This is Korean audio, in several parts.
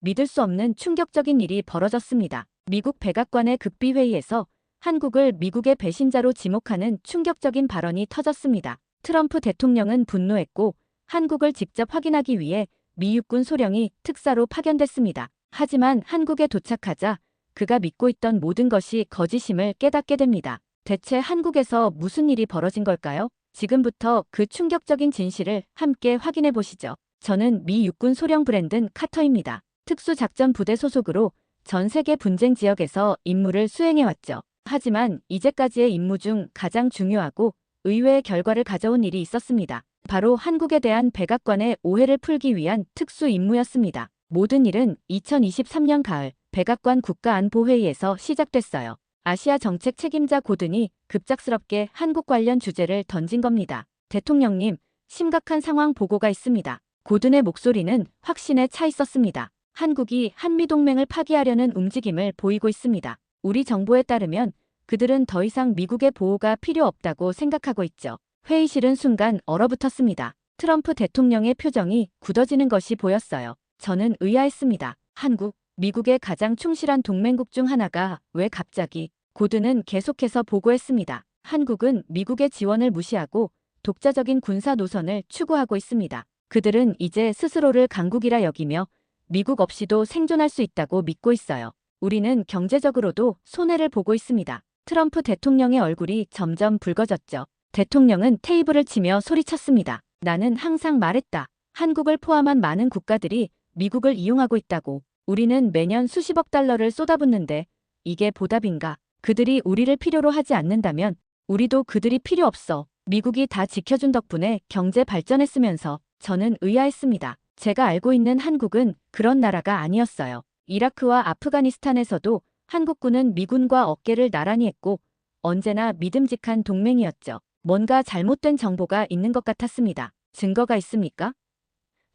믿을 수 없는 충격적인 일이 벌어졌습니다. 미국 백악관의 극비회의에서 한국을 미국의 배신자로 지목하는 충격적인 발언이 터졌습니다. 트럼프 대통령은 분노했고 한국을 직접 확인하기 위해 미 육군 소령이 특사로 파견됐습니다. 하지만 한국에 도착하자 그가 믿고 있던 모든 것이 거짓임을 깨닫게 됩니다. 대체 한국에서 무슨 일이 벌어진 걸까요? 지금부터 그 충격적인 진실을 함께 확인해 보시죠. 저는 미 육군 소령 브랜든 카터입니다. 특수작전부대 소속으로 전 세계 분쟁 지역에서 임무를 수행해왔죠. 하지만 이제까지의 임무 중 가장 중요하고 의외의 결과를 가져온 일이 있었습니다. 바로 한국에 대한 백악관의 오해를 풀기 위한 특수 임무였습니다. 모든 일은 2023년 가을 백악관 국가안보회의에서 시작됐어요. 아시아 정책 책임자 고든이 급작스럽게 한국 관련 주제를 던진 겁니다. 대통령님, 심각한 상황 보고가 있습니다. 고든의 목소리는 확신에 차 있었습니다. 한국이 한미동맹을 파기하려는 움직임을 보이고 있습니다. 우리 정보에 따르면 그들은 더 이상 미국의 보호가 필요 없다고 생각하고 있죠. 회의실은 순간 얼어붙었습니다. 트럼프 대통령의 표정이 굳어지는 것이 보였어요. 저는 의아했습니다. 한국, 미국의 가장 충실한 동맹국 중 하나가 왜 갑자기? 고든은 계속해서 보고했습니다. 한국은 미국의 지원을 무시하고 독자적인 군사 노선을 추구하고 있습니다. 그들은 이제 스스로를 강국이라 여기며 미국 없이도 생존할 수 있다고 믿고 있어요. 우리는 경제적으로도 손해를 보고 있습니다. 트럼프 대통령의 얼굴이 점점 붉어졌죠. 대통령은 테이블을 치며 소리쳤습니다. 나는 항상 말했다. 한국을 포함한 많은 국가들이 미국을 이용하고 있다고. 우리는 매년 수십억 달러를 쏟아붓는데 이게 보답인가? 그들이 우리를 필요로 하지 않는다면 우리도 그들이 필요 없어. 미국이 다 지켜준 덕분에 경제 발전했으면서 저는 의아했습니다. 제가 알고 있는 한국은 그런 나라가 아니었어요. 이라크와 아프가니스탄에서도 한국군은 미군과 어깨를 나란히 했고 언제나 믿음직한 동맹이었죠. 뭔가 잘못된 정보가 있는 것 같았습니다. 증거가 있습니까?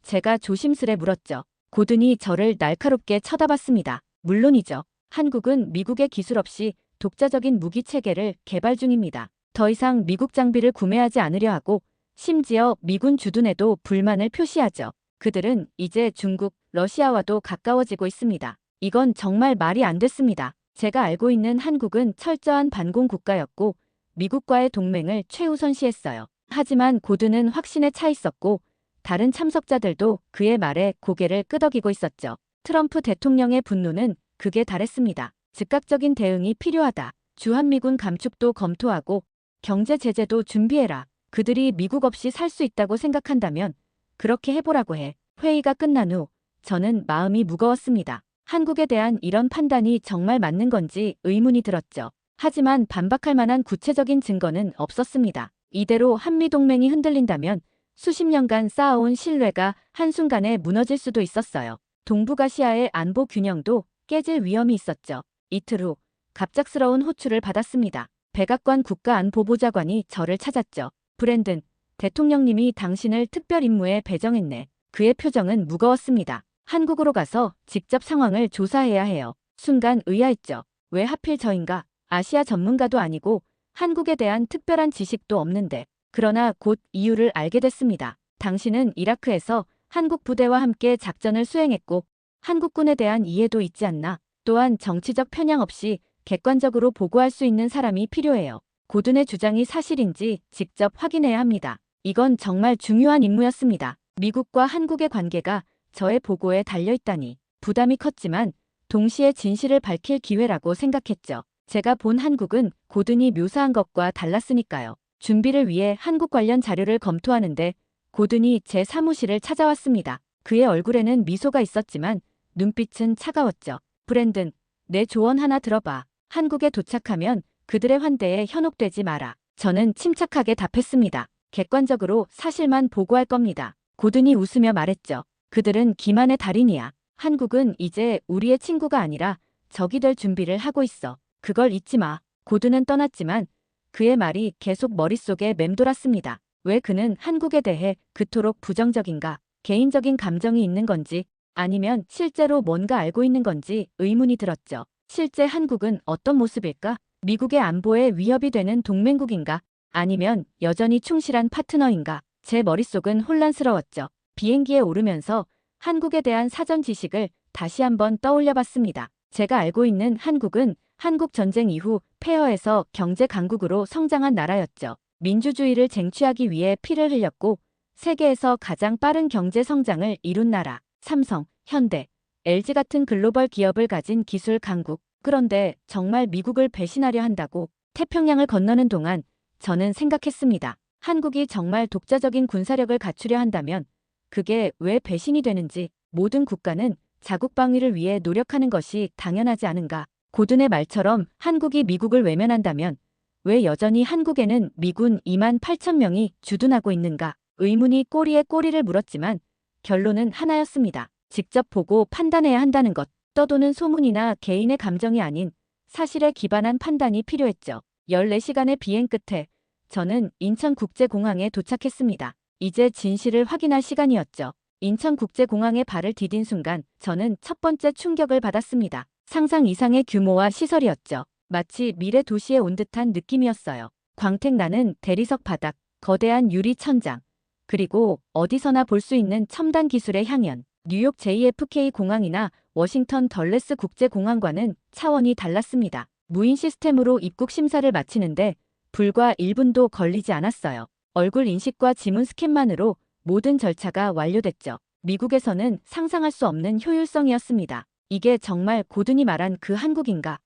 제가 조심스레 물었죠. 고든이 저를 날카롭게 쳐다봤습니다. 물론이죠. 한국은 미국의 기술 없이 독자적인 무기 체계를 개발 중입니다. 더 이상 미국 장비를 구매하지 않으려 하고 심지어 미군 주둔에도 불만을 표시하죠. 그들은 이제 중국, 러시아와도 가까워지고 있습니다. 이건 정말 말이 안 됐습니다. 제가 알고 있는 한국은 철저한 반공 국가였고 미국과의 동맹을 최우선시했어요. 하지만 고든은 확신에 차 있었고 다른 참석자들도 그의 말에 고개를 끄덕이고 있었죠. 트럼프 대통령의 분노는 극에 달했습니다. 즉각적인 대응이 필요하다. 주한미군 감축도 검토하고 경제 제재도 준비해라. 그들이 미국 없이 살 수 있다고 생각한다면 그렇게 해보라고 해. 회의가 끝난 후 저는 마음이 무거웠습니다. 한국에 대한 이런 판단이 정말 맞는 건지 의문이 들었죠. 하지만 반박할 만한 구체적인 증거는 없었습니다. 이대로 한미동맹이 흔들린다면 수십 년간 쌓아온 신뢰가 한순간에 무너질 수도 있었어요. 동북아시아의 안보 균형도 깨질 위험이 있었죠. 이틀 후 갑작스러운 호출을 받았습니다. 백악관 국가안보보좌관이 저를 찾았죠. 브랜든, 대통령님이 당신을 특별 임무에 배정했네. 그의 표정은 무거웠습니다. 한국으로 가서 직접 상황을 조사해야 해요. 순간 의아했죠. 왜 하필 저인가? 아시아 전문가도 아니고 한국에 대한 특별한 지식도 없는데. 그러나 곧 이유를 알게 됐습니다. 당신은 이라크에서 한국 부대와 함께 작전을 수행했고 한국군에 대한 이해도 있지 않나. 또한 정치적 편향 없이 객관적으로 보고할 수 있는 사람이 필요해요. 고든의 주장이 사실인지 직접 확인해야 합니다. 이건 정말 중요한 임무였습니다. 미국과 한국의 관계가 저의 보고에 달려있다니 부담이 컸지만 동시에 진실을 밝힐 기회라고 생각했죠. 제가 본 한국은 고든이 묘사한 것과 달랐으니까요. 준비를 위해 한국 관련 자료를 검토하는데 고든이 제 사무실을 찾아왔습니다. 그의 얼굴에는 미소가 있었지만 눈빛은 차가웠죠. 브랜든, 내 조언 하나 들어봐. 한국에 도착하면 그들의 환대에 현혹되지 마라. 저는 침착하게 답했습니다. 객관적으로 사실만 보고할 겁니다. 고든이 웃으며 말했죠. 그들은 기만의 달인이야. 한국은 이제 우리의 친구가 아니라 적이 될 준비를 하고 있어. 그걸 잊지 마. 고든은 떠났지만 그의 말이 계속 머릿속에 맴돌았습니다. 왜 그는 한국에 대해 그토록 부정적인가? 개인적인 감정이 있는 건지 아니면 실제로 뭔가 알고 있는 건지 의문이 들었죠. 실제 한국은 어떤 모습일까? 미국의 안보에 위협이 되는 동맹국인가? 아니면 여전히 충실한 파트너인가? 제 머릿속은 혼란스러웠죠. 비행기에 오르면서 한국에 대한 사전 지식을 다시 한번 떠올려 봤습니다. 제가 알고 있는 한국은 한국 전쟁 이후 폐허에서 경제 강국으로 성장한 나라였죠. 민주주의를 쟁취하기 위해 피를 흘렸고 세계에서 가장 빠른 경제 성장을 이룬 나라. 삼성, 현대, LG 같은 글로벌 기업을 가진 기술 강국. 그런데 정말 미국을 배신하려 한다고 태평양을 건너는 동안 저는 생각했습니다. 한국이 정말 독자적인 군사력을 갖추려 한다면 그게 왜 배신이 되는지, 모든 국가는 자국 방위를 위해 노력하는 것이 당연하지 않은가. 고든의 말처럼 한국이 미국을 외면한다면 왜 여전히 한국에는 미군 2만 8천 명이 주둔하고 있는가. 의문이 꼬리에 꼬리를 물었지만 결론은 하나였습니다. 직접 보고 판단해야 한다는 것. 떠도는 소문이나 개인의 감정이 아닌 사실에 기반한 판단이 필요했죠. 14시간의 비행 끝에 저는 인천국제공항에 도착했습니다. 이제 진실을 확인할 시간이었죠. 인천국제공항에 발을 디딘 순간 저는 첫 번째 충격을 받았습니다. 상상 이상의 규모와 시설이었죠. 마치 미래 도시에 온 듯한 느낌이었어요. 광택 나는 대리석 바닥, 거대한 유리 천장, 그리고 어디서나 볼 수 있는 첨단 기술의 향연. 뉴욕 JFK 공항이나 워싱턴 덜레스 국제공항과는 차원이 달랐습니다. 무인 시스템으로 입국 심사를 마치는데 불과 1분도 걸리지 않았어요. 얼굴 인식과 지문 스캔만으로 모든 절차가 완료됐죠. 미국에서는 상상할 수 없는 효율성이었습니다. 이게 정말 고든이 말한 그 한국인가?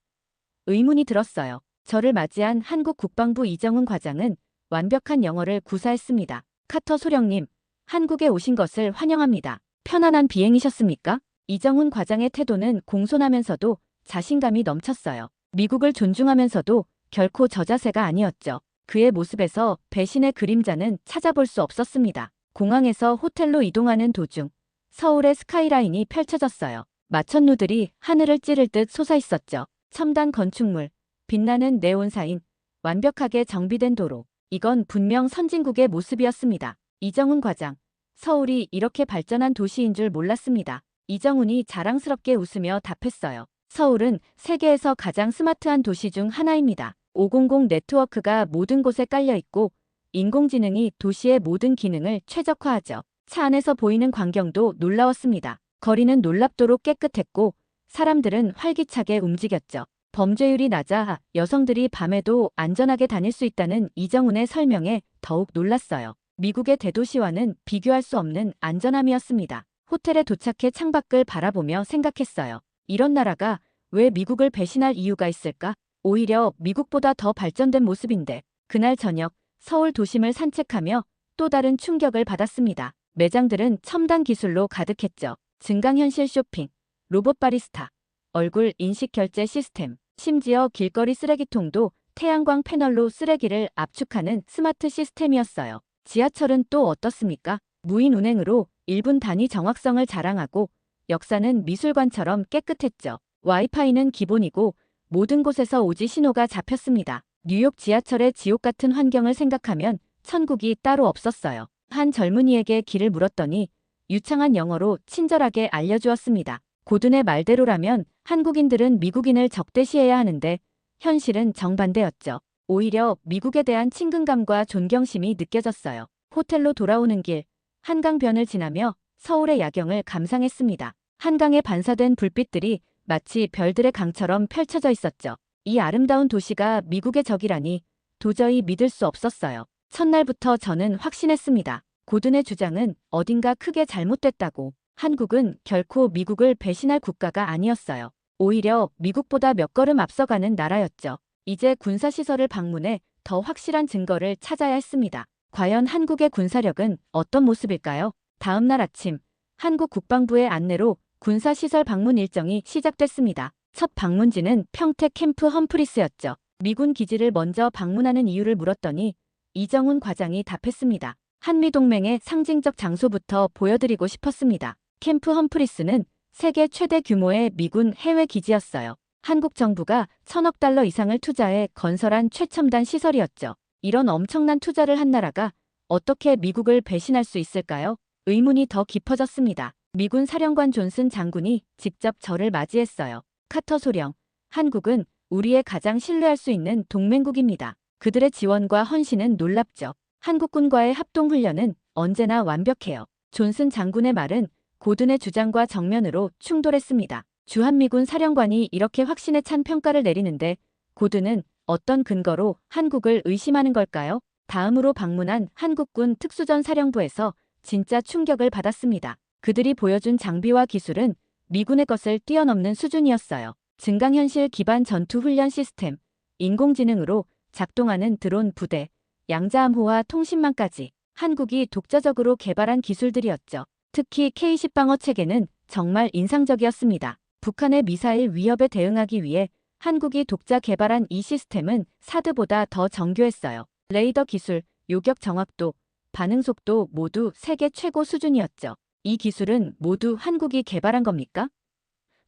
의문이 들었어요. 저를 맞이한 한국 국방부 이정훈 과장은 완벽한 영어를 구사했습니다. 카터 소령님, 한국에 오신 것을 환영합니다. 편안한 비행이셨습니까? 이정훈 과장의 태도는 공손하면서도 자신감이 넘쳤어요. 미국을 존중하면서도 결코 저자세가 아니었죠. 그의 모습에서 배신의 그림자는 찾아볼 수 없었습니다. 공항에서 호텔로 이동하는 도중 서울의 스카이라인이 펼쳐졌어요. 마천루들이 하늘을 찌를 듯 솟아있었죠. 첨단 건축물, 빛나는 네온사인, 완벽하게 정비된 도로. 이건 분명 선진국의 모습이었습니다. 이정훈 과장, 서울이 이렇게 발전한 도시인 줄 몰랐습니다. 이정훈이 자랑스럽게 웃으며 답했어요. 서울은 세계에서 가장 스마트한 도시 중 하나입니다. 500 네트워크가 모든 곳에 깔려 있고 인공지능이 도시의 모든 기능을 최적화하죠. 차 안에서 보이는 광경도 놀라웠습니다. 거리는 놀랍도록 깨끗했고 사람들은 활기차게 움직였죠. 범죄율이 낮아 여성들이 밤에도 안전하게 다닐 수 있다는 이정훈의 설명에 더욱 놀랐어요. 미국의 대도시와는 비교할 수 없는 안전함이었습니다. 호텔에 도착해 창밖을 바라보며 생각했어요. 이런 나라가 왜 미국을 배신할 이유가 있을까? 오히려 미국보다 더 발전된 모습인데. 그날 저녁 서울 도심을 산책하며 또 다른 충격을 받았습니다. 매장들은 첨단 기술로 가득했죠. 증강현실 쇼핑, 로봇 바리스타, 얼굴 인식 결제 시스템, 심지어 길거리 쓰레기통도 태양광 패널로 쓰레기를 압축하는 스마트 시스템이었어요. 지하철은 또 어떻습니까? 무인 운행으로 1분 단위 정확성을 자랑하고 역사는 미술관처럼 깨끗했죠. 와이파이는 기본이고 모든 곳에서 오지 신호가 잡혔습니다. 뉴욕 지하철의 지옥 같은 환경을 생각하면 천국이 따로 없었어요. 한 젊은이에게 길을 물었더니 유창한 영어로 친절하게 알려주었습니다. 고든의 말대로라면 한국인들은 미국인을 적대시해야 하는데 현실은 정반대였죠. 오히려 미국에 대한 친근감과 존경심이 느껴졌어요. 호텔로 돌아오는 길, 한강변을 지나며 서울의 야경을 감상했습니다. 한강에 반사된 불빛들이 마치 별들의 강처럼 펼쳐져 있었죠. 이 아름다운 도시가 미국의 적이라니 도저히 믿을 수 없었어요. 첫날부터 저는 확신했습니다. 고든의 주장은 어딘가 크게 잘못됐다고. 한국은 결코 미국을 배신할 국가가 아니었어요. 오히려 미국보다 몇 걸음 앞서가는 나라였죠. 이제 군사시설을 방문해 더 확실한 증거를 찾아야 했습니다. 과연 한국의 군사력은 어떤 모습일까요? 다음 날 아침, 한국 국방부의 안내로 군사시설 방문 일정이 시작됐습니다. 첫 방문지는 평택 캠프 험프리스였죠. 미군 기지를 먼저 방문하는 이유를 물었더니 이정훈 과장이 답했습니다. 한미동맹의 상징적 장소부터 보여드리고 싶었습니다. 캠프 험프리스는 세계 최대 규모의 미군 해외 기지였어요. 한국 정부가 1,000억 달러 이상을 투자해 건설한 최첨단 시설이었죠. 이런 엄청난 투자를 한 나라가 어떻게 미국을 배신할 수 있을까요? 의문이 더 깊어졌습니다. 미군 사령관 존슨 장군이 직접 저를 맞이했어요. 카터 소령, 한국은 우리의 가장 신뢰할 수 있는 동맹국입니다. 그들의 지원과 헌신은 놀랍죠. 한국군과의 합동훈련은 언제나 완벽해요. 존슨 장군의 말은 고든의 주장과 정면으로 충돌했습니다. 주한미군 사령관이 이렇게 확신에 찬 평가를 내리는데 고든은 어떤 근거로 한국을 의심하는 걸까요? 다음으로 방문한 한국군 특수전 사령부에서 진짜 충격을 받았습니다. 그들이 보여준 장비와 기술은 미군의 것을 뛰어넘는 수준이었어요. 증강현실 기반 전투 훈련 시스템, 인공지능으로 작동하는 드론 부대, 양자암호와 통신망까지 한국이 독자적으로 개발한 기술들이었죠. 특히 K-10 방어 체계는 정말 인상적이었습니다. 북한의 미사일 위협에 대응하기 위해 한국이 독자 개발한 이 시스템은 사드보다 더 정교했어요. 레이더 기술, 요격 정확도, 반응 속도 모두 세계 최고 수준이었죠. 이 기술은 모두 한국이 개발한 겁니까?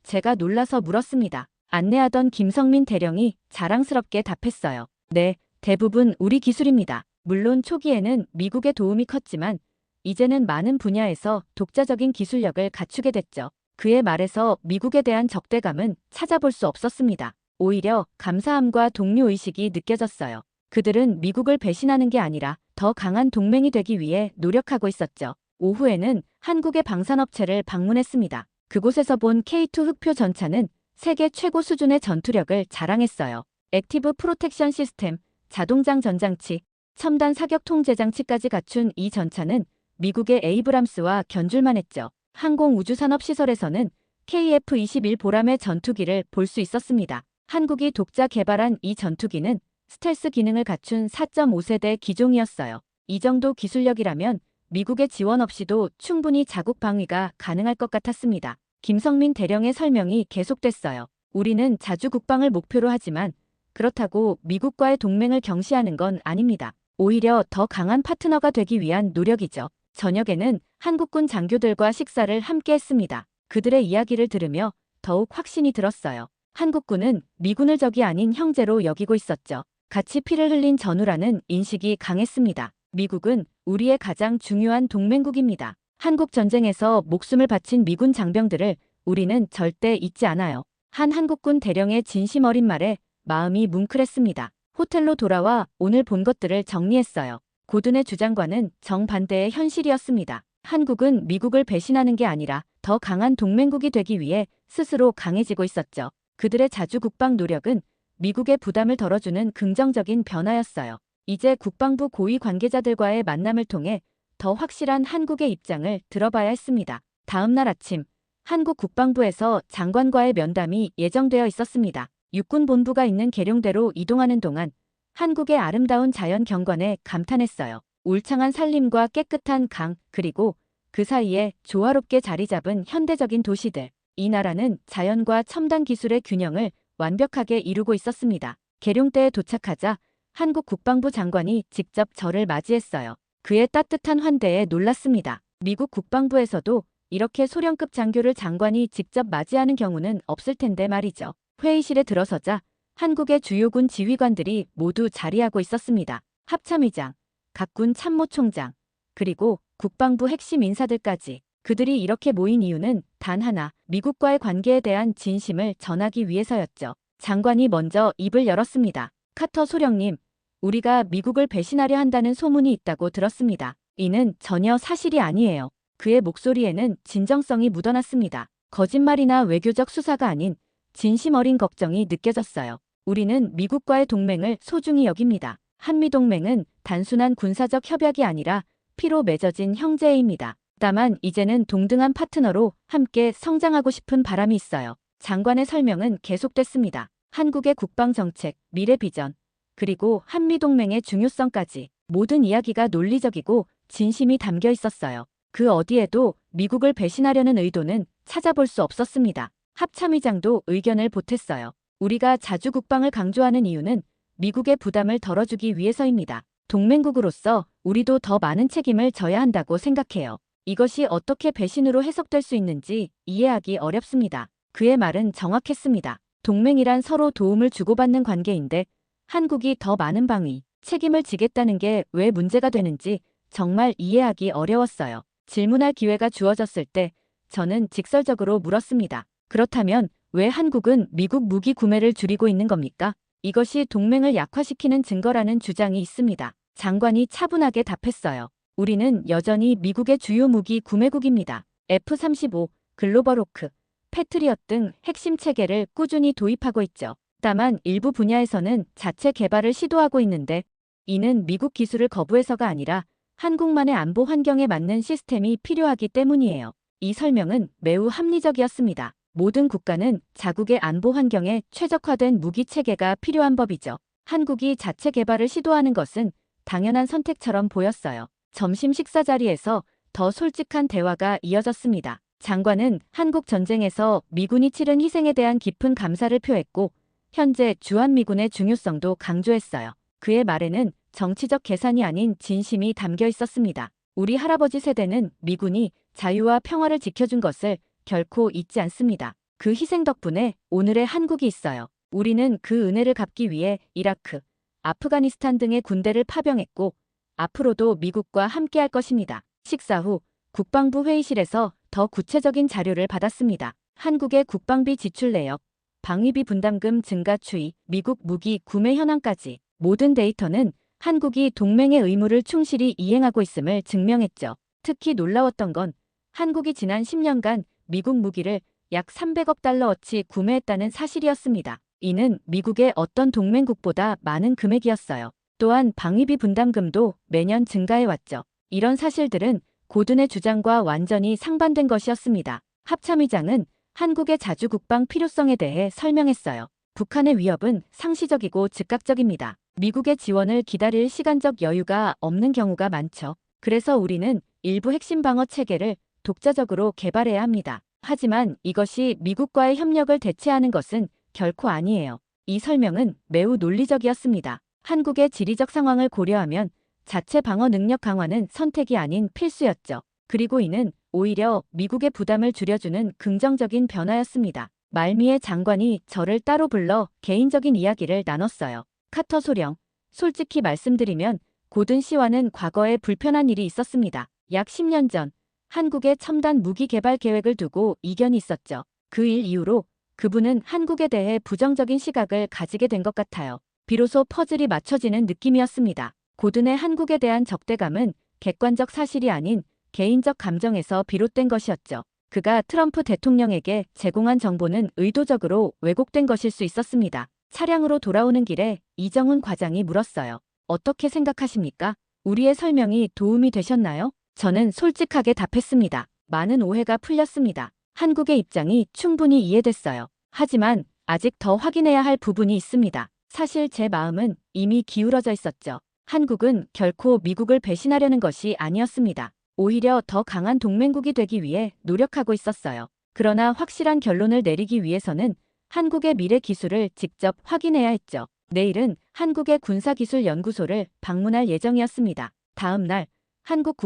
제가 놀라서 물었습니다. 안내하던 김성민 대령이 자랑스럽게 답했어요. 네, 대부분 우리 기술입니다. 물론 초기에는 미국의 도움이 컸지만 이제는 많은 분야에서 독자적인 기술력을 갖추게 됐죠. 그의 말에서 미국에 대한 적대감은 찾아볼 수 없었습니다. 오히려 감사함과 동료의식이 느껴졌어요. 그들은 미국을 배신하는 게 아니라 더 강한 동맹이 되기 위해 노력하고 있었죠. 오후에는 한국의 방산업체를 방문했습니다. 그곳에서 본 K2 흑표 전차는 세계 최고 수준의 전투력을 자랑했어요. 액티브 프로텍션 시스템, 자동장 전장치, 첨단 사격 통제 장치까지 갖춘 이 전차는 미국의 에이브람스와 견줄만 했죠. 항공우주산업시설에서는 KF-21 보람의 전투기를 볼 수 있었습니다. 한국이 독자 개발한 이 전투기는 스텔스 기능을 갖춘 4.5세대 기종이었어요. 이 정도 기술력이라면 미국의 지원 없이도 충분히 자국 방위가 가능할 것 같았습니다. 김성민 대령의 설명이 계속됐어요. 우리는 자주 국방을 목표로 하지만 그렇다고 미국과의 동맹을 경시하는 건 아닙니다. 오히려 더 강한 파트너가 되기 위한 노력이죠. 저녁에는 한국군 장교들과 식사를 함께 했습니다. 그들의 이야기를 들으며 더욱 확신이 들었어요. 한국군은 미군을 적이 아닌 형제로 여기고 있었죠. 같이 피를 흘린 전우라는 인식이 강했습니다. 미국은 우리의 가장 중요한 동맹국입니다. 한국 전쟁에서 목숨을 바친 미군 장병들을 우리는 절대 잊지 않아요. 한 한국군 대령의 진심 어린 말에 마음이 뭉클했습니다. 호텔로 돌아와 오늘 본 것들을 정리했어요. 고든의 주장과는 정반대의 현실이었습니다. 한국은 미국을 배신하는 게 아니라 더 강한 동맹국이 되기 위해 스스로 강해지고 있었죠. 그들의 자주 국방 노력은 미국의 부담을 덜어주는 긍정적인 변화였어요. 이제 국방부 고위 관계자들과의 만남을 통해 더 확실한 한국의 입장을 들어봐야 했습니다. 다음 날 아침, 한국 국방부에서 장관과의 면담이 예정되어 있었습니다. 육군본부가 있는 계룡대로 이동하는 동안 한국의 아름다운 자연 경관에 감탄했어요. 울창한 산림과 깨끗한 강, 그리고 그 사이에 조화롭게 자리 잡은 현대적인 도시들. 이 나라는 자연과 첨단 기술의 균형을 완벽하게 이루고 있었습니다. 계룡대에 도착하자 한국 국방부 장관이 직접 저를 맞이했어요. 그의 따뜻한 환대에 놀랐습니다. 미국 국방부에서도 이렇게 소령급 장교를 장관이 직접 맞이하는 경우는 없을 텐데 말이죠. 회의실에 들어서자 한국의 주요군 지휘관들이 모두 자리하고 있었습니다. 합참의장, 각군 참모총장, 그리고 국방부 핵심 인사들까지. 그들이 이렇게 모인 이유는 단 하나, 미국과의 관계에 대한 진심을 전하기 위해서였죠. 장관이 먼저 입을 열었습니다. 카터 소령님, 우리가 미국을 배신하려 한다는 소문이 있다고 들었습니다. 이는 전혀 사실이 아니에요. 그의 목소리에는 진정성이 묻어났습니다. 거짓말이나 외교적 수사가 아닌 진심 어린 걱정이 느껴졌어요. 우리는 미국과의 동맹을 소중히 여깁니다. 한미동맹은 단순한 군사적 협약이 아니라 피로 맺어진 형제애입니다. 다만 이제는 동등한 파트너로 함께 성장하고 싶은 바람이 있어요. 장관의 설명은 계속됐습니다. 한국의 국방정책, 미래 비전, 그리고 한미동맹의 중요성까지 모든 이야기가 논리적이고 진심이 담겨 있었어요. 그 어디에도 미국을 배신하려는 의도는 찾아볼 수 없었습니다. 합참의장도 의견을 보탰어요. 우리가 자주 국방을 강조하는 이유는 미국의 부담을 덜어주기 위해서입니다. 동맹국으로서 우리도 더 많은 책임을 져야 한다고 생각해요. 이것이 어떻게 배신으로 해석될 수 있는지 이해하기 어렵습니다. 그의 말은 정확했습니다. 동맹이란 서로 도움을 주고받는 관계인데 한국이 더 많은 방위, 책임을 지겠다는 게 왜 문제가 되는지 정말 이해하기 어려웠어요. 질문할 기회가 주어졌을 때 저는 직설적으로 물었습니다. 그렇다면 왜 한국은 미국 무기 구매를 줄이고 있는 겁니까? 이것이 동맹을 약화시키는 증거라는 주장이 있습니다. 장관이 차분하게 답했어요. 우리는 여전히 미국의 주요 무기 구매국입니다. F-35, 글로벌호크, 패트리엇 등 핵심 체계를 꾸준히 도입하고 있죠. 다만 일부 분야에서는 자체 개발을 시도하고 있는데 이는 미국 기술을 거부해서가 아니라 한국만의 안보 환경에 맞는 시스템이 필요하기 때문이에요. 이 설명은 매우 합리적이었습니다. 모든 국가는 자국의 안보 환경에 최적화된 무기 체계가 필요한 법이죠. 한국이 자체 개발을 시도하는 것은 당연한 선택처럼 보였어요. 점심 식사 자리에서 더 솔직한 대화가 이어졌습니다. 장관은 한국 전쟁에서 미군이 치른 희생에 대한 깊은 감사를 표했고 현재 주한미군의 중요성도 강조했어요. 그의 말에는 정치적 계산이 아닌 진심이 담겨 있었습니다. 우리 할아버지 세대는 미군이 자유와 평화를 지켜준 것을 결코 잊지 않습니다. 그 희생 덕분에 오늘의 한국이 있어요. 우리는 그 은혜를 갚기 위해 이라크, 아프가니스탄 등의 군대를 파병했고 앞으로도 미국과 함께할 것입니다. 식사 후 국방부 회의실에서 더 구체적인 자료를 받았습니다. 한국의 국방비 지출 내역, 방위비 분담금 증가 추이, 미국 무기 구매 현황까지 모든 데이터는 한국이 동맹의 의무를 충실히 이행하고 있음을 증명했죠. 특히 놀라웠던 건 한국이 지난 10년간 미국 무기를 약 300억 달러어치 구매했다는 사실이었습니다. 이는 미국의 어떤 동맹국보다 많은 금액이었어요. 또한 방위비 분담금도 매년 증가해왔죠. 이런 사실들은 고든의 주장과 완전히 상반된 것이었습니다. 합참의장은 한국의 자주 국방 필요성에 대해 설명했어요. 북한의 위협은 상시적이고 즉각적입니다. 미국의 지원을 기다릴 시간적 여유가 없는 경우가 많죠. 그래서 우리는 일부 핵심 방어 체계를 독자적으로 개발해야 합니다. 하지만 이것이 미국과의 협력을 대체하는 것은 결코 아니에요. 이 설명은 매우 논리적이었습니다. 한국의 지리적 상황을 고려하면 자체 방어 능력 강화는 선택이 아닌 필수였죠. 그리고 이는 오히려 미국의 부담을 줄여주는 긍정적인 변화였습니다. 말미에 장관이 저를 따로 불러 개인적인 이야기를 나눴어요. 카터 소령, 솔직히 말씀드리면 고든 씨와는 과거에 불편한 일이 있었습니다. 약 10년 전 한국의 첨단 무기 개발 계획을 두고 이견이 있었죠. 그 일 이후로 그분은 한국에 대해 부정적인 시각을 가지게 된 것 같아요. 비로소 퍼즐이 맞춰지는 느낌이었습니다. 고든의 한국에 대한 적대감은 객관적 사실이 아닌 개인적 감정에서 비롯된 것이었죠. 그가 트럼프 대통령에게 제공한 정보는 의도적으로 왜곡된 것일 수 있었습니다. 차량으로 돌아오는 길에 이정훈 과장이 물었어요. 어떻게 생각하십니까? 우리의 설명이 도움이 되셨나요? 저는 솔직하게 답했습니다. 많은 오해가 풀렸습니다. 한국의 입장이 충분히 이해됐어요. 하지만 아직 더 확인해야 할 부분이 있습니다. 사실 제 마음은 이미 기울어져 있었죠. 한국은 결코 미국을 배신하려는 것이 아니었습니다. 오히려 더 강한 동맹국이 되기 위해 노력하고 있었어요. 그러나 확실한 결론을 내리기 위해서는 한국의 미래 기술을 직접 확인해야 했죠. 내일은 한국의 군사기술연구소를 방문할 예정이었습니다. 다음 날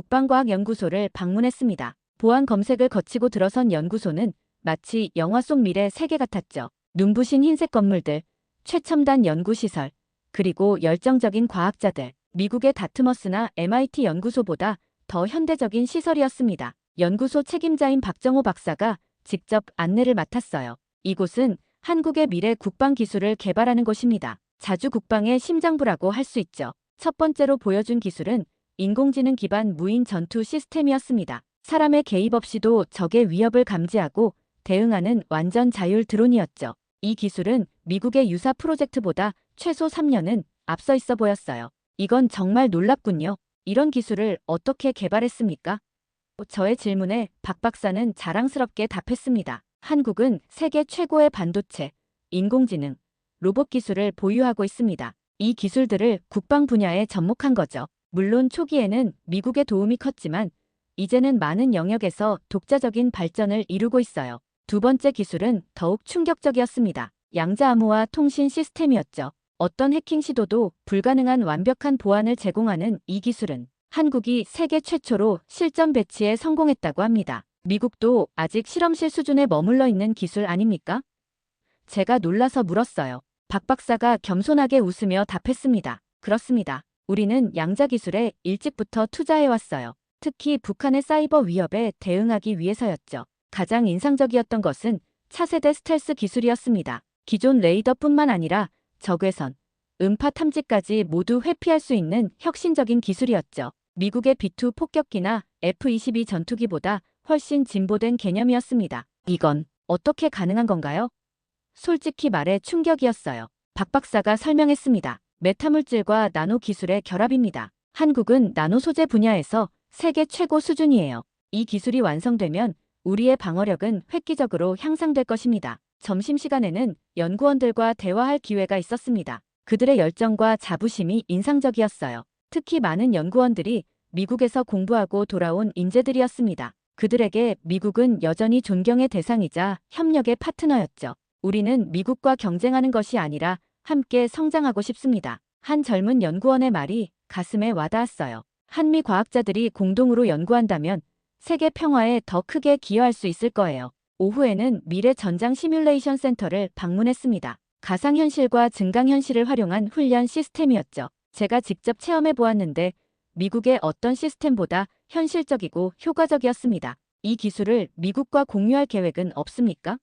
한국국방과학연구소를 방문했습니다. 보안 검색을 거치고 들어선 연구소는 마치 영화 속 미래 세계 같았죠. 눈부신 흰색 건물들, 최첨단 연구시설, 그리고 열정적인 과학자들. 미국의 다트머스나 MIT 연구소보다 더 현대적인 시설이었습니다. 연구소 책임자인 박정호 박사가 직접 안내를 맡았어요. 이곳은 한국의 미래 국방 기술을 개발하는 곳입니다. 자주 국방의 심장부라고 할 수 있죠. 첫 번째로 보여준 기술은 인공지능 기반 무인 전투 시스템이었습니다. 사람의 개입 없이도 적의 위협을 감지하고 대응하는 완전 자율 드론이었죠. 이 기술은 미국의 유사 프로젝트보다 최소 3년은 앞서 있어 보였어요. 이건 정말 놀랍군요. 이런 기술을 어떻게 개발했습니까? 저의 질문에 박 박사는 자랑스럽게 답했습니다. 한국은 세계 최고의 반도체, 인공지능, 로봇 기술을 보유하고 있습니다. 이 기술들을 국방 분야에 접목한 거죠. 물론 초기에는 미국의 도움이 컸지만 이제는 많은 영역에서 독자적인 발전을 이루고 있어요. 두 번째 기술은 더욱 충격적이었습니다. 양자암호화 통신 시스템이었죠. 어떤 해킹 시도도 불가능한 완벽한 보안을 제공하는 이 기술은 한국이 세계 최초로 실전 배치에 성공했다고 합니다. 미국도 아직 실험실 수준에 머물러 있는 기술 아닙니까? 제가 놀라서 물었어요. 박 박사가 겸손하게 웃으며 답했습니다. 그렇습니다. 우리는 양자 기술에 일찍부터 투자해왔어요. 특히 북한의 사이버 위협에 대응하기 위해서였죠. 가장 인상적이었던 것은 차세대 스텔스 기술이었습니다. 기존 레이더뿐만 아니라 적외선, 음파 탐지까지 모두 회피할 수 있는 혁신적인 기술이었죠. 미국의 B2 폭격기나 F-22 전투기보다 훨씬 진보된 개념이었습니다. 이건 어떻게 가능한 건가요? 솔직히 말해 충격이었어요. 박 박사가 설명했습니다. 메타물질과 나노 기술의 결합입니다. 한국은 나노 소재 분야에서 세계 최고 수준이에요. 이 기술이 완성되면 우리의 방어력은 획기적으로 향상될 것입니다. 점심시간에는 연구원들과 대화할 기회가 있었습니다. 그들의 열정과 자부심이 인상적이었어요. 특히 많은 연구원들이 미국에서 공부하고 돌아온 인재들이었습니다. 그들에게 미국은 여전히 존경의 대상이자 협력의 파트너였죠. 우리는 미국과 경쟁하는 것이 아니라 함께 성장하고 싶습니다. 한 젊은 연구원의 말이 가슴에 와닿았어요. 한미 과학자들이 공동으로 연구한다면 세계 평화에 더 크게 기여할 수 있을 거예요. 오후에는 미래 전장 시뮬레이션 센터를 방문했습니다. 가상현실과 증강현실을 활용한 훈련 시스템이었죠. 제가 직접 체험해 보았는데 미국의 어떤 시스템보다 현실적이고 효과적이었습니다. 이 기술을 미국과 공유할 계획은 없습니까?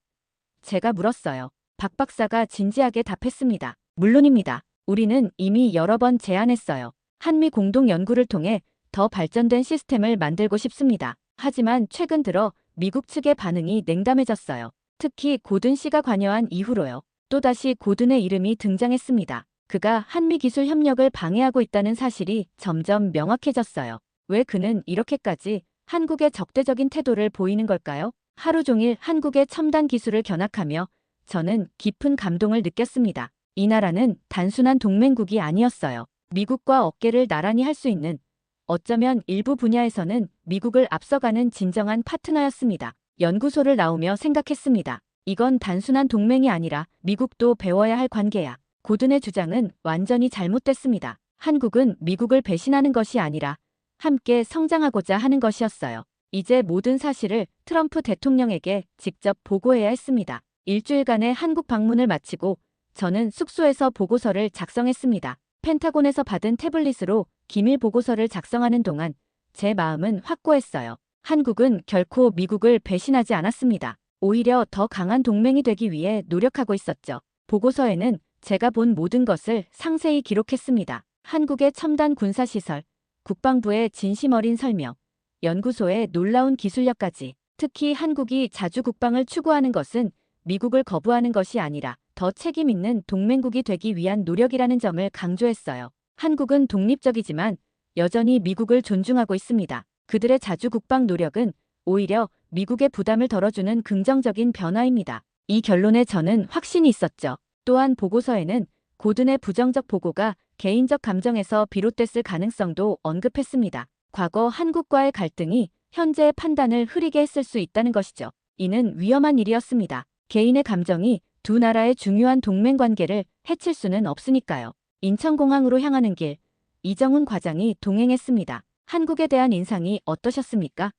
제가 물었어요. 박 박사가 진지하게 답했습니다. 물론입니다. 우리는 이미 여러 번 제안했어요. 한미 공동 연구를 통해 더 발전된 시스템을 만들고 싶습니다. 하지만 최근 들어 미국 측의 반응이 냉담해졌어요. 특히 고든 씨가 관여한 이후로요. 또다시 고든의 이름이 등장했습니다. 그가 한미 기술 협력을 방해하고 있다는 사실이 점점 명확해졌어요. 왜 그는 이렇게까지 한국의 적대적인 태도를 보이는 걸까요? 하루 종일 한국의 첨단 기술을 견학하며 저는 깊은 감동을 느꼈습니다. 이 나라는 단순한 동맹국이 아니었어요. 미국과 어깨를 나란히 할 수 있는, 어쩌면 일부 분야에서는 미국을 앞서가는 진정한 파트너였습니다. 연구소를 나오며 생각했습니다. 이건 단순한 동맹이 아니라 미국도 배워야 할 관계야. 고든의 주장은 완전히 잘못됐습니다. 한국은 미국을 배신하는 것이 아니라 함께 성장하고자 하는 것이었어요. 이제 모든 사실을 트럼프 대통령에게 직접 보고해야 했습니다. 일주일간의 한국 방문을 마치고 저는 숙소에서 보고서를 작성했습니다. 펜타곤에서 받은 태블릿으로 기밀 보고서를 작성하는 동안 제 마음은 확고했어요. 한국은 결코 미국을 배신하지 않았습니다. 오히려 더 강한 동맹이 되기 위해 노력하고 있었죠. 보고서에는 제가 본 모든 것을 상세히 기록했습니다. 한국의 첨단 군사시설, 국방부의 진심 어린 설명, 연구소의 놀라운 기술력까지. 특히 한국이 자주 국방을 추구하는 것은 미국을 거부하는 것이 아니라 더 책임 있는 동맹국이 되기 위한 노력이라는 점을 강조했어요. 한국은 독립적이지만 여전히 미국을 존중하고 있습니다. 그들의 자주 국방 노력은 오히려 미국의 부담을 덜어주는 긍정적인 변화입니다. 이 결론에 저는 확신이 있었죠. 또한 보고서에는 고든의 부정적 보고가 개인적 감정에서 비롯됐을 가능성도 언급했습니다. 과거 한국과의 갈등이 현재의 판단을 흐리게 했을 수 있다는 것이죠. 이는 위험한 일이었습니다. 개인의 감정이 두 나라의 중요한 동맹관계를 해칠 수는 없으니까요. 인천공항으로 향하는 길, 이정훈 과장이 동행했습니다. 한국에 대한 인상이 어떠셨습니까?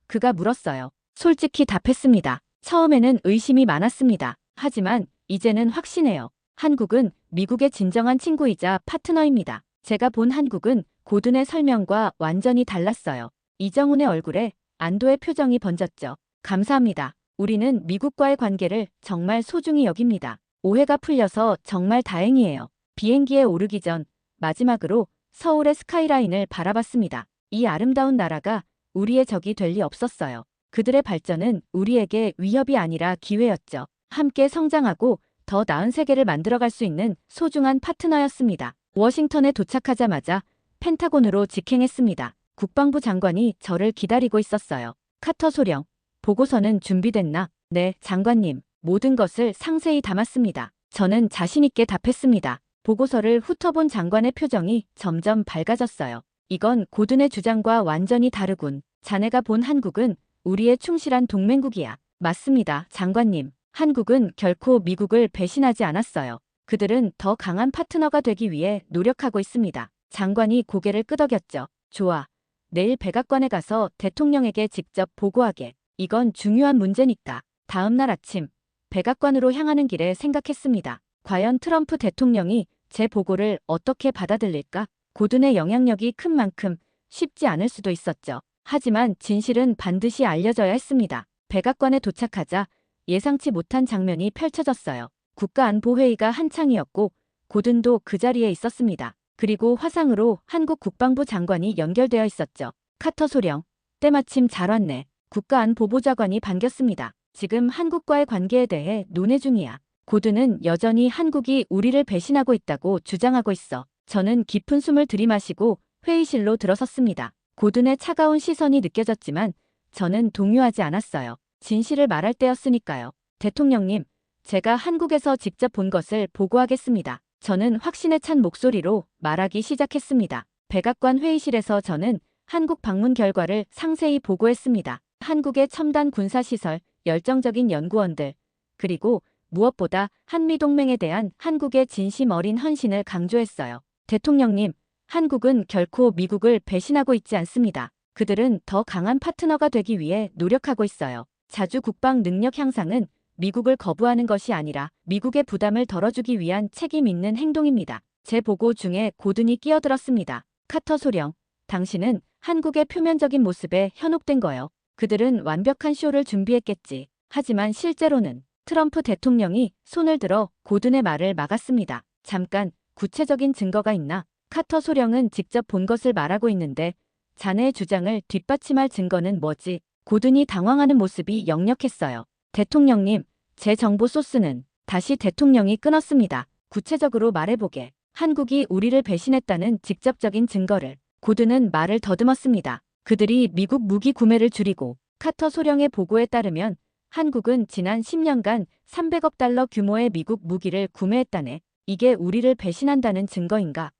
그가 물었어요. 솔직히 답했습니다. 처음에는 의심이 많았습니다. 하지만 이제는 확신해요. 한국은 미국의 진정한 친구이자 파트너입니다. 제가 본 한국은 고든의 설명과 완전히 달랐어요. 이정훈의 얼굴에 안도의 표정이 번졌죠. 감사합니다. 우리는 미국과의 관계를 정말 소중히 여깁니다. 오해가 풀려서 정말 다행이에요. 비행기에 오르기 전 마지막으로 서울의 스카이라인을 바라봤습니다. 이 아름다운 나라가 우리의 적이 될 리 없었어요. 그들의 발전은 우리에게 위협이 아니라 기회였죠. 함께 성장하고 더 나은 세계를 만들어갈 수 있는 소중한 파트너였습니다. 워싱턴에 도착하자마자 펜타곤으로 직행했습니다. 국방부 장관이 저를 기다리고 있었어요. 카터 소령, 보고서는 준비됐나? 네, 장관님. 모든 것을 상세히 담았습니다. 저는 자신있게 답했습니다. 보고서를 훑어본 장관의 표정이 점점 밝아졌어요. 이건 고든의 주장과 완전히 다르군. 자네가 본 한국은 우리의 충실한 동맹국이야. 맞습니다, 장관님. 한국은 결코 미국을 배신하지 않았어요. 그들은 더 강한 파트너가 되기 위해 노력하고 있습니다. 장관이 고개를 끄덕였죠. 좋아. 내일 백악관에 가서 대통령에게 직접 보고하게. 이건 중요한 문제니까. 다음 날 아침, 백악관으로 향하는 길에 생각했습니다. 과연 트럼프 대통령이 제 보고를 어떻게 받아들일까? 고든의 영향력이 큰 만큼 쉽지 않을 수도 있었죠. 하지만 진실은 반드시 알려져야 했습니다. 백악관에 도착하자 예상치 못한 장면이 펼쳐졌어요. 국가안보회의가 한창이었고 고든도 그 자리에 있었습니다. 그리고 화상으로 한국 국방부 장관이 연결되어 있었죠. 카터 소령, 때마침 잘 왔네. 국가안보보좌관이 반겼습니다. 지금 한국과의 관계에 대해 논의 중이야. 고든은 여전히 한국이 우리를 배신하고 있다고 주장하고 있어. 저는 깊은 숨을 들이마시고 회의실로 들어섰습니다. 고든의 차가운 시선이 느껴졌지만 저는 동요하지 않았어요. 진실을 말할 때였으니까요. 대통령님, 제가 한국에서 직접 본 것을 보고하겠습니다. 저는 확신에 찬 목소리로 말하기 시작했습니다. 백악관 회의실에서 저는 한국 방문 결과를 상세히 보고했습니다. 한국의 첨단 군사시설, 열정적인 연구원들, 그리고 무엇보다 한미동맹에 대한 한국의 진심 어린 헌신을 강조했어요. 대통령님, 한국은 결코 미국을 배신하고 있지 않습니다. 그들은 더 강한 파트너가 되기 위해 노력하고 있어요. 자주 국방 능력 향상은 미국을 거부하는 것이 아니라 미국의 부담을 덜어주기 위한 책임 있는 행동입니다. 제 보고 중에 고든이 끼어들었습니다. 카터 소령, 당신은 한국의 표면적인 모습에 현혹된 거요. 그들은 완벽한 쇼를 준비했겠지. 하지만 실제로는 트럼프 대통령이 손을 들어 고든의 말을 막았습니다. 잠깐, 구체적인 증거가 있나? 카터 소령은 직접 본 것을 말하고 있는데 자네의 주장을 뒷받침할 증거는 뭐지? 고든이 당황하는 모습이 역력했어요. 대통령님, 제 정보 소스는 다시 대통령이 끊었습니다. 구체적으로 말해보게. 한국이 우리를 배신했다는 직접적인 증거를. 고든은 말을 더듬었습니다. 그들이 미국 무기 구매를 줄이고 카터 소령의 보고에 따르면 한국은 지난 10년간 300억 달러 규모의 미국 무기를 구매했다네. 이게 우리를 배신한다는 증거인가?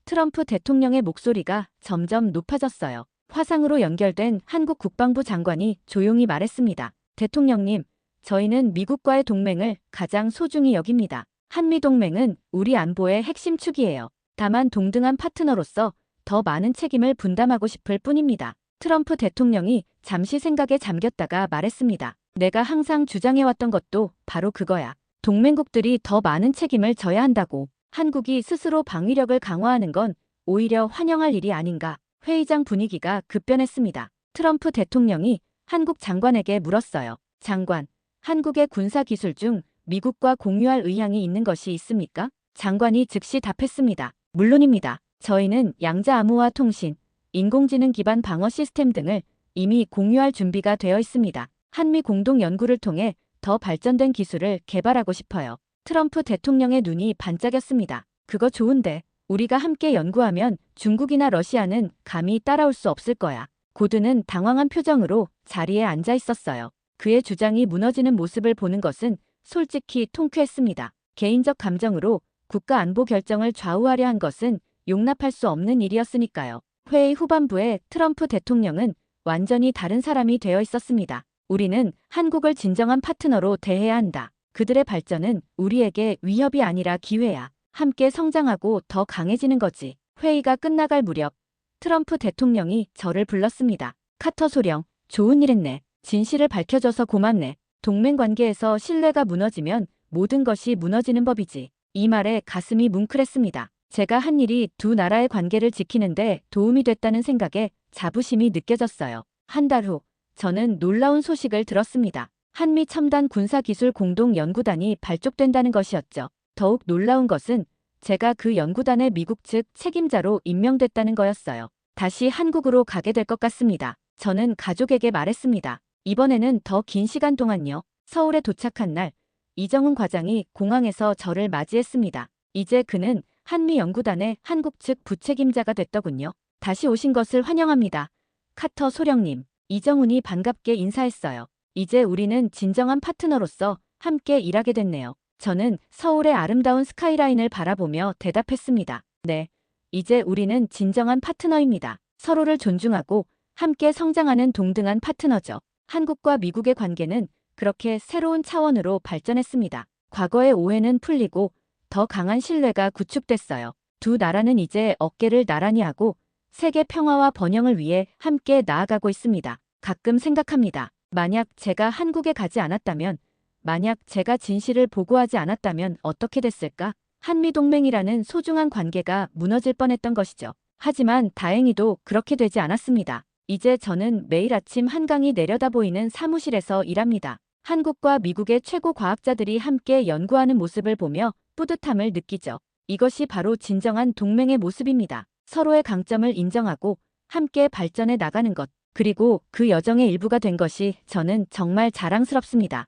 트럼프 대통령의 목소리가 점점 높아졌어요. 화상으로 연결된 한국 국방부 장관이 조용히 말했습니다. 대통령님, 저희는 미국과의 동맹을 가장 소중히 여깁니다. 한미동맹은 우리 안보의 핵심 축이에요. 다만 동등한 파트너로서 더 많은 책임을 분담하고 싶을 뿐입니다. 트럼프 대통령이 잠시 생각에 잠겼다가 말했습니다. 내가 항상 주장해왔던 것도 바로 그거야. 동맹국들이 더 많은 책임을 져야 한다고. 한국이 스스로 방위력을 강화하는 건 오히려 환영할 일이 아닌가. 회의장 분위기가 급변했습니다. 트럼프 대통령이 한국 장관에게 물었어요. 장관, 한국의 군사기술 중 미국과 공유할 의향이 있는 것이 있습니까? 장관이 즉시 답했습니다. 물론입니다. 저희는 양자 암호화 통신, 인공지능 기반 방어 시스템 등을 이미 공유할 준비가 되어 있습니다. 한미 공동 연구를 통해 더 발전된 기술을 개발하고 싶어요. 트럼프 대통령의 눈이 반짝였습니다. 그거 좋은데 우리가 함께 연구하면 중국이나 러시아는 감히 따라올 수 없을 거야. 고든은 당황한 표정으로 자리에 앉아 있었어요. 그의 주장이 무너지는 모습을 보는 것은 솔직히 통쾌했습니다. 개인적 감정으로 국가 안보 결정을 좌우하려 한 것은 용납할 수 없는 일이었으니까요. 회의 후반부에 트럼프 대통령은 완전히 다른 사람이 되어 있었습니다. 우리는 한국을 진정한 파트너로 대해야 한다. 그들의 발전은 우리에게 위협이 아니라 기회야. 함께 성장하고 더 강해지는 거지. 회의가 끝나갈 무렵 트럼프 대통령이 저를 불렀습니다. 카터 소령, 좋은 일 했네. 진실을 밝혀줘서 고맙네. 동맹 관계에서 신뢰가 무너지면 모든 것이 무너지는 법이지. 이 말에 가슴이 뭉클했습니다. 제가 한 일이 두 나라의 관계를 지키는데 도움이 됐다는 생각에 자부심이 느껴졌어요. 한 달 후, 저는 놀라운 소식을 들었습니다. 한미 첨단 군사기술 공동연구단이 발족된다는 것이었죠. 더욱 놀라운 것은 제가 그 연구단의 미국 측 책임자로 임명됐다는 거였어요. 다시 한국으로 가게 될 것 같습니다. 저는 가족에게 말했습니다. 이번에는 더 긴 시간 동안요. 서울에 도착한 날, 이정훈 과장이 공항에서 저를 맞이했습니다. 이제 그는 한미연구단의 한국 측 부책임자가 됐더군요. 다시 오신 것을 환영합니다. 카터 소령님, 이정훈이 반갑게 인사했어요. 이제 우리는 진정한 파트너로서 함께 일하게 됐네요. 저는 서울의 아름다운 스카이라인을 바라보며 대답했습니다. 네, 이제 우리는 진정한 파트너입니다. 서로를 존중하고 함께 성장하는 동등한 파트너죠. 한국과 미국의 관계는 그렇게 새로운 차원으로 발전했습니다. 과거의 오해는 풀리고 더 강한 신뢰가 구축됐어요. 두 나라는 이제 어깨를 나란히 하고 세계 평화와 번영을 위해 함께 나아가고 있습니다. 가끔 생각합니다. 만약 제가 한국에 가지 않았다면, 만약 제가 진실을 보고하지 않았다면 어떻게 됐을까? 한미동맹이라는 소중한 관계가 무너질 뻔했던 것이죠. 하지만 다행히도 그렇게 되지 않았습니다. 이제 저는 매일 아침 한강이 내려다보이는 사무실에서 일합니다. 한국과 미국의 최고 과학자들이 함께 연구하는 모습을 보며 뿌듯함을 느끼죠. 이것이 바로 진정한 동맹의 모습입니다. 서로의 강점을 인정하고 함께 발전해 나가는 것. 그리고 그 여정의 일부가 된 것이 저는 정말 자랑스럽습니다.